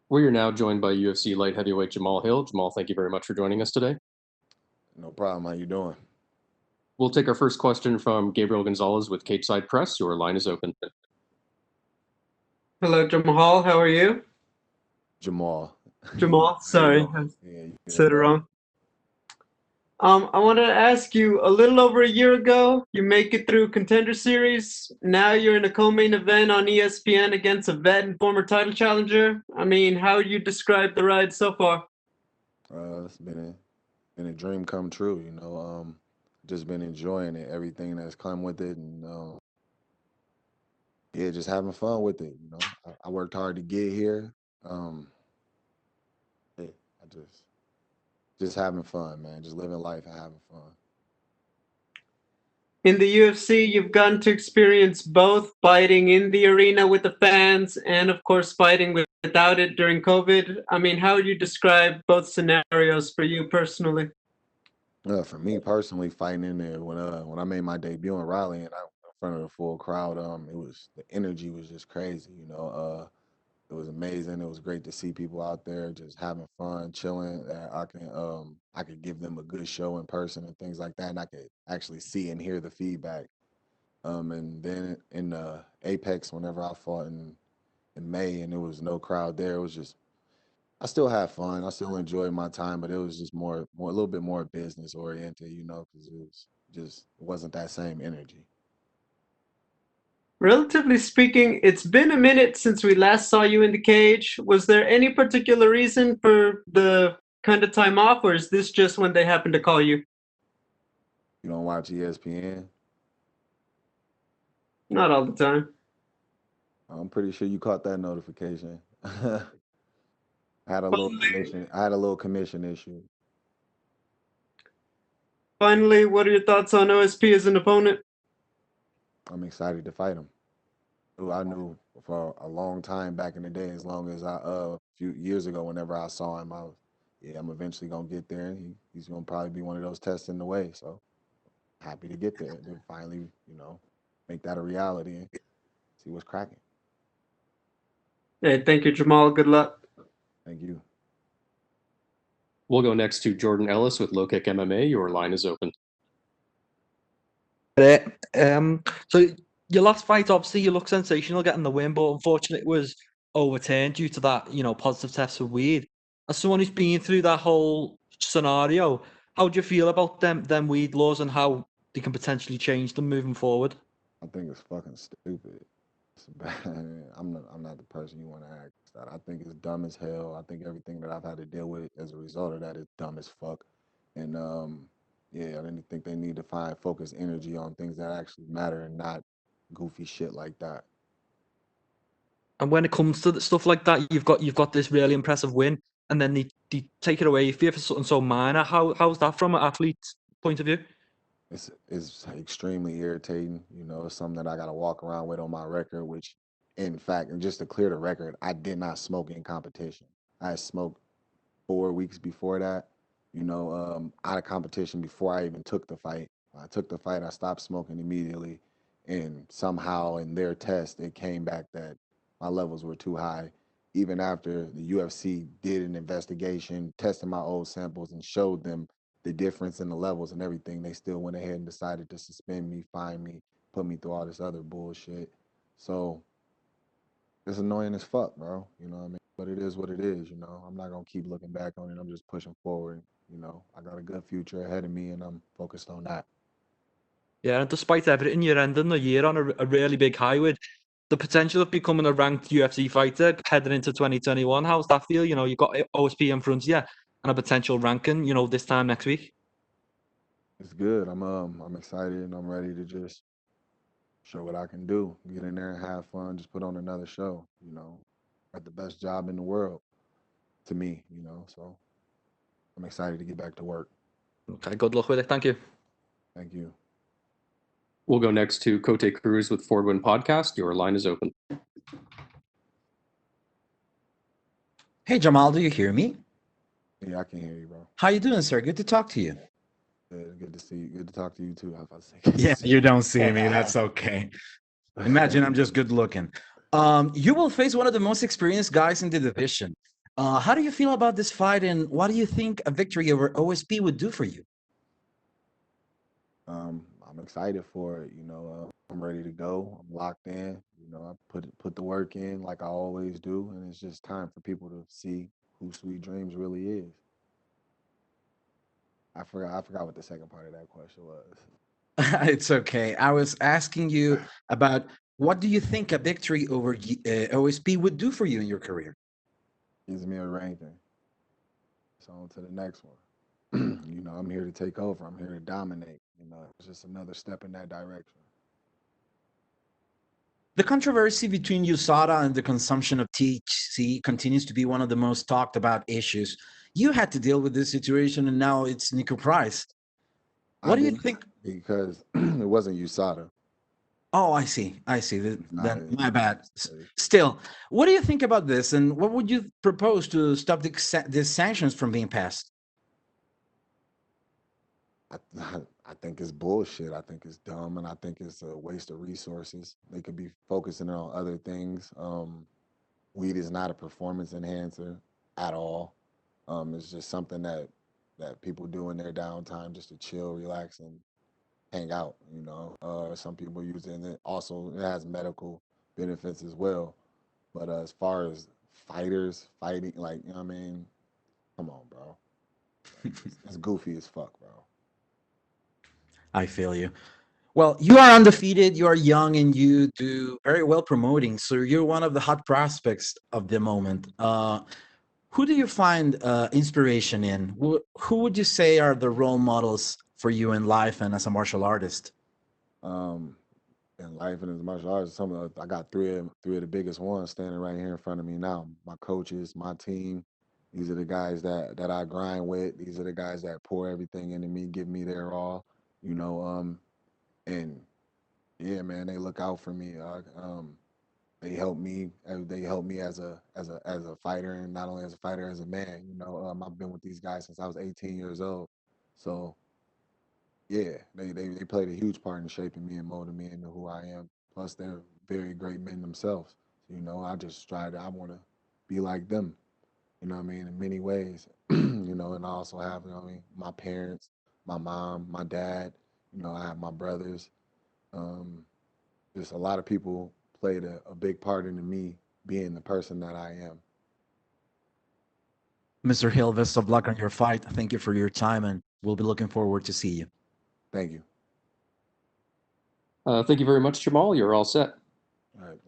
We are now joined by UFC light heavyweight Jamahal Hill. Jamahal, thank you very much for joining us today. No problem. How you doing? We'll take our first question from Gabriel Gonzalez with Cape Side Press. Your line is open. Hello, Jamahal. How are you? Jamal. Jamal, sorry, I Yeah, you said good, it bro? wrong. I wanted to ask you, a little over a year ago, you make it through Contender Series. Now you're in a co-main event on ESPN against a vet and former title challenger. I mean, how would you describe the ride so far? It's been a dream come true. Just been enjoying it, everything that's come with it, and yeah, just having fun with it. I worked hard to get here. Um, yeah, I just having fun, man. Just living life and having fun. In the UFC, you've gotten to experience both fighting in the arena with the fans and, of course, fighting without it during COVID. I mean, how would you describe both scenarios for you personally? For me personally, fighting in there when I made my debut in Raleigh and I in front of the full crowd, the energy was just crazy. It was amazing. It was great to see people out there just having fun, chilling. That I could give them a good show in person and things like that, and I could actually see and hear the feedback. And then in Apex, whenever I fought in May, and there was no crowd there, it was just I still had fun. I still enjoyed my time, but it was just a little bit more business oriented, because it wasn't that same energy. Relatively speaking, it's been a minute since we last saw you in the cage. Was there any particular reason for the kind of time off, or is this just when they happened to call you? You don't watch ESPN? Not all the time. I'm pretty sure you caught that notification. I had a little Finally, commission. I had a little commission issue. finally, what are your thoughts on OSP as an opponent? I'm excited to fight him. Who I knew for a long time back in the day, as long as a few years ago, whenever I saw him, yeah, I'm eventually gonna get there, and he's gonna probably be one of those tests in the way. So happy to get there, to finally, make that a reality and see what's cracking. Hey, thank you, Jamal. Good luck. Thank you. We'll go next to Jordan Ellis with Low Kick MMA. Your line is open. So your last fight, obviously, you look sensational getting the win, but unfortunately, it was overturned due to that, positive test for weed. As someone who's been through that whole scenario, how do you feel about them weed laws and how they can potentially change them moving forward? I think it's fucking stupid. It's bad. I'm not the person you want to ask that. I think it's dumb as hell. I think everything that I've had to deal with as a result of that is dumb as fuck. And yeah, I didn't think they need to find focus energy on things that actually matter and not goofy shit like that. And when it comes to stuff like that, you've got this really impressive win, and then they take it away for something so minor. How's that from an athlete's point of view? It's extremely irritating. It's something that I got to walk around with on my record, which, in fact, and just to clear the record, I did not smoke in competition. I had smoked 4 weeks before that, out of competition before I even took the fight. When I took the fight, I stopped smoking immediately, and somehow in their test, it came back that my levels were too high. Even after the UFC did an investigation, tested my old samples, and showed them the difference in the levels and everything, they still went ahead and decided to suspend me, fine me, put me through all this other bullshit. So it's annoying as fuck, bro. You know what I mean? But it is what it is, I'm not gonna keep looking back on it. I'm just pushing forward. I got a good future ahead of me and I'm focused on that. Yeah, and despite everything, you're ending the year on a really big high with the potential of becoming a ranked UFC fighter heading into 2021. How's that feel? You've got OSP in front of you and a potential ranking, this time next week. It's good. I'm excited and I'm ready to just show what I can do. Get in there and have fun, just put on another show, Got the best job in the world to me, so I'm excited to get back to work. Okay, good luck with it. Thank you. Thank you. We'll go next to Cote Cruz with Ford Win Podcast. Your line is open. Hey Jamal, do you hear me? Yeah, I can hear you, bro. How you doing, sir? Good to talk to you. Good to see you. Good to talk to you too. I was about to say, Yeah, you don't see me. That's okay. Imagine I'm just good looking. You will face one of the most experienced guys in the division. How do you feel about this fight, and what do you think a victory over OSP would do for you? I'm excited for it. You know, I'm ready to go. I'm locked in. You know, I put the work in like I always do, and it's just time for people to see who Sweet Dreams really is. I forgot what the second part of that question was. It's okay. I was asking you about what do you think a victory over OSP would do for you in your career? Gives me a ranking. So on to the next one. You know, I'm here to take over. I'm here to dominate. You know, it's just another step in that direction. The controversy between USADA and the consumption of THC continues to be one of the most talked about issues. You had to deal with this situation, and now it's Nico Price. I What do you didn't think? because it wasn't USADA. Oh, I see. I see. Then my bad. Sorry. Still, what do you think about this, and what would you propose to stop these sanctions from being passed? I think it's bullshit. I think it's dumb, and I think it's a waste of resources. They could be focusing on other things. Weed is not a performance enhancer at all. It's just something that people do in their downtime just to chill, relax, and hang out. You know, some people use it, and it also it has medical benefits as well. But as far as fighters fighting, like you know what I mean, come on, bro. It's goofy as fuck, bro. I feel you. Well, you are undefeated, you are young, and you do very well promoting. So you're one of the hot prospects of the moment. Who do you find inspiration in? Who would you say are the role models for you in life and as a martial artist? Um, in life and as martial arts, I got three of the biggest ones standing right here in front of me now. My coaches, my team. These are the guys that I grind with. These are the guys that pour everything into me, give me their all. You know, and yeah, man, they look out for me. They help me. They help me as a fighter, and not only as a fighter, as a man. You know, I've been with these guys since I was 18 years old. So yeah, they played a huge part in shaping me and molding me into who I am. Plus, they're very great men themselves. You know, I want to be like them. You know what I mean? In many ways. You know, and I also have, you know what I mean, my parents, my mom, my dad. You know, I have my brothers. Um, just a lot of people played a big part into me being the person that I am. Mr. Hill, best of luck on your fight. Thank you for your time, and we'll be looking forward to see you. Thank you. Thank you very much, Jamal. You're all set. All right.